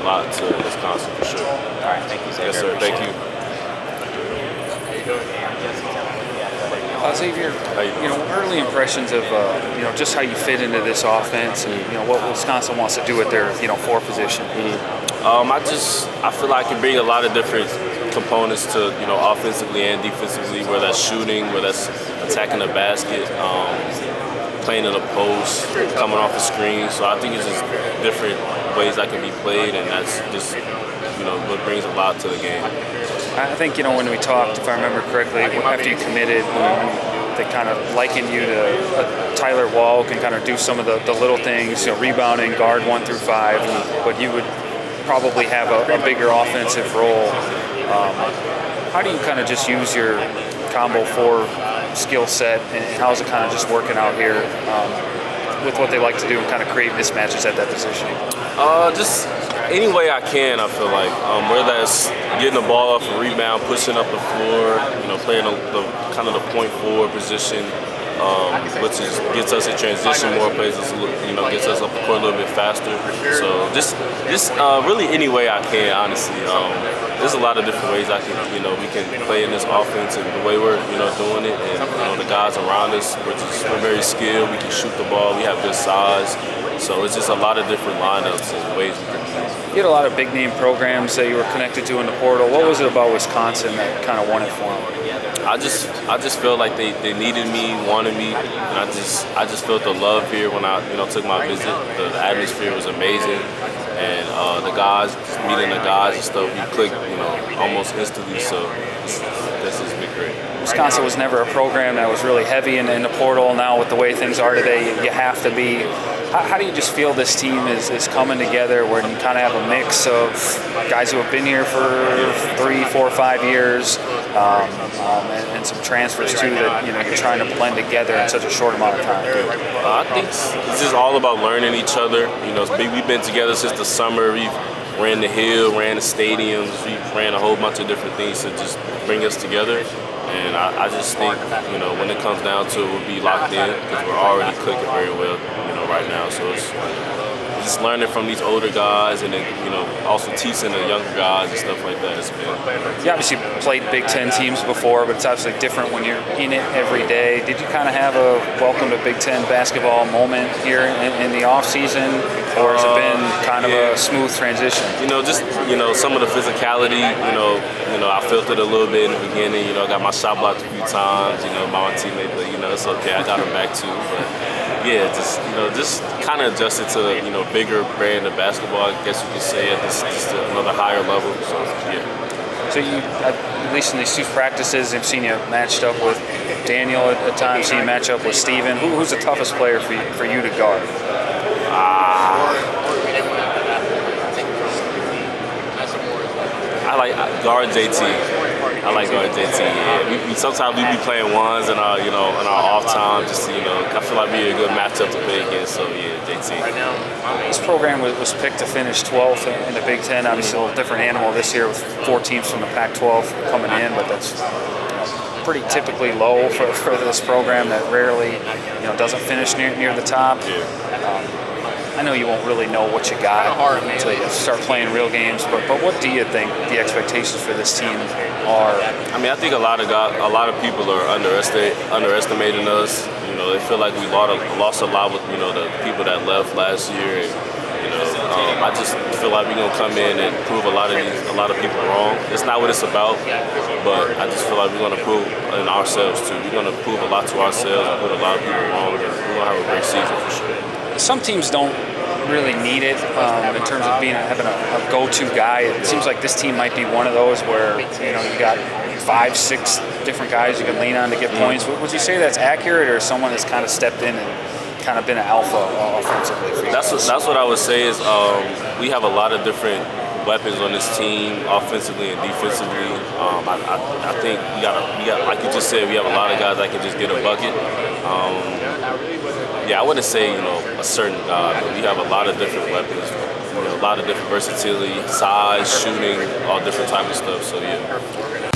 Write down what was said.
lot to Wisconsin for sure. All right, thank you, Xavier. Yes, sir. Thank you. Xavier, early impressions of just how you fit into this offense, and what Wisconsin wants to do with their four position. I feel like I can bring a lot of different components to offensively and defensively, whether that's shooting, whether that's attacking the basket, playing in the post, coming off the screen. So I think it's just different ways that can be played, and that's just what brings a lot to the game. I think when we talked, if I remember correctly, after you committed, they kind of likened you to Tyler Wall, can kind of do some of the little things, rebounding, guard 1 through 5, but you would probably have a bigger offensive role. How do you kind of just use your combo 4 skill set, and how's it kind of just working out here with what they like to do and kind of create mismatches at that position? Just any way I can, I feel like. Whether that's getting the ball off a rebound, pushing up the floor, playing the kind of the point forward position, which gets us in transition more, plays us gets us up the court a little bit faster. So just really any way I can, honestly. There's a lot of different ways I can we can play in this offense, and the way we're doing it, and the guys around us, we're very skilled. We can shoot the ball. We have good size. So it's just a lot of different lineups and ways we can use. You had a lot of big name programs that you were connected to in the portal. What was it about Wisconsin that kind of won it for them? I just felt like they needed me, wanted me, and I just felt the love here when I took my visit. The atmosphere was amazing, and the guys, meeting the guys and stuff, we clicked almost instantly. So this has been great. Wisconsin was never a program that was really heavy in the portal. Now with the way things are today, you have to be. How do you just feel this team is coming together, where you kind of have a mix of guys who have been here for 3, 4, 5 years, and some transfers too that you're trying to blend together in such a short amount of time? I think it's just all about learning each other. We've been together since the summer. We've ran the hill, ran the stadiums, we ran a whole bunch of different things to just bring us together. And I just think, when it comes down to it, we'll be locked in because we're already clicking very well, right now. So it's just learning from these older guys, and then, also teaching the younger guys and stuff like that. You obviously played Big Ten teams before, but it's obviously different when you're in it every day. Did you kind of have a welcome to Big Ten basketball moment here in the off season, or has it been kind of a smooth transition? Some of the physicality, I felt it a little bit in the beginning. I got my shot blocked a few times, by my teammate, but it's okay. I got him back too. But yeah, just kind of adjusted to bigger brand of basketball, I guess you could say, at just another higher level. So yeah. So you, at least in these 2 practices, I've seen you matched up with Daniel at times. Seen you match up with Steven. Who's the toughest player for you to guard? I like guard JT. I like guard JT. Yeah. We sometimes we be playing ones in our in our off time. Just I feel like we're a good matchup to play against. So yeah, JT. This program was picked to finish 12th in the Big Ten. Obviously, a little different animal this year with 4 teams from the Pac-12 coming in, but that's pretty typically low for this program that rarely doesn't finish near the top. I know you won't really know what you got until you start playing real games, but what do you think the expectations for this team are? I think a lot of people are underestimating us. They feel like we lost a lot with the people that left last year. And, I just feel like we're gonna come in and prove a lot of people wrong. It's not what it's about, but I just feel like we're gonna prove in ourselves too. We're gonna prove a lot to ourselves and put a lot of people wrong, and we're gonna have a great season for sure. Some teams don't really need it in terms of having a go-to guy. It seems like this team might be one of those where you got 5, 6 different guys you can lean on to get points. Would you say that's accurate, or someone that's kind of stepped in and kind of been an alpha offensively for you? That's what I would say is we have a lot of different weapons on this team, offensively and defensively. I think we got like you just said, we have a lot of guys that can just get a bucket. I wouldn't say a certain guy, but we have a lot of different weapons, a lot of different versatility, size, shooting, all different type of stuff. So yeah.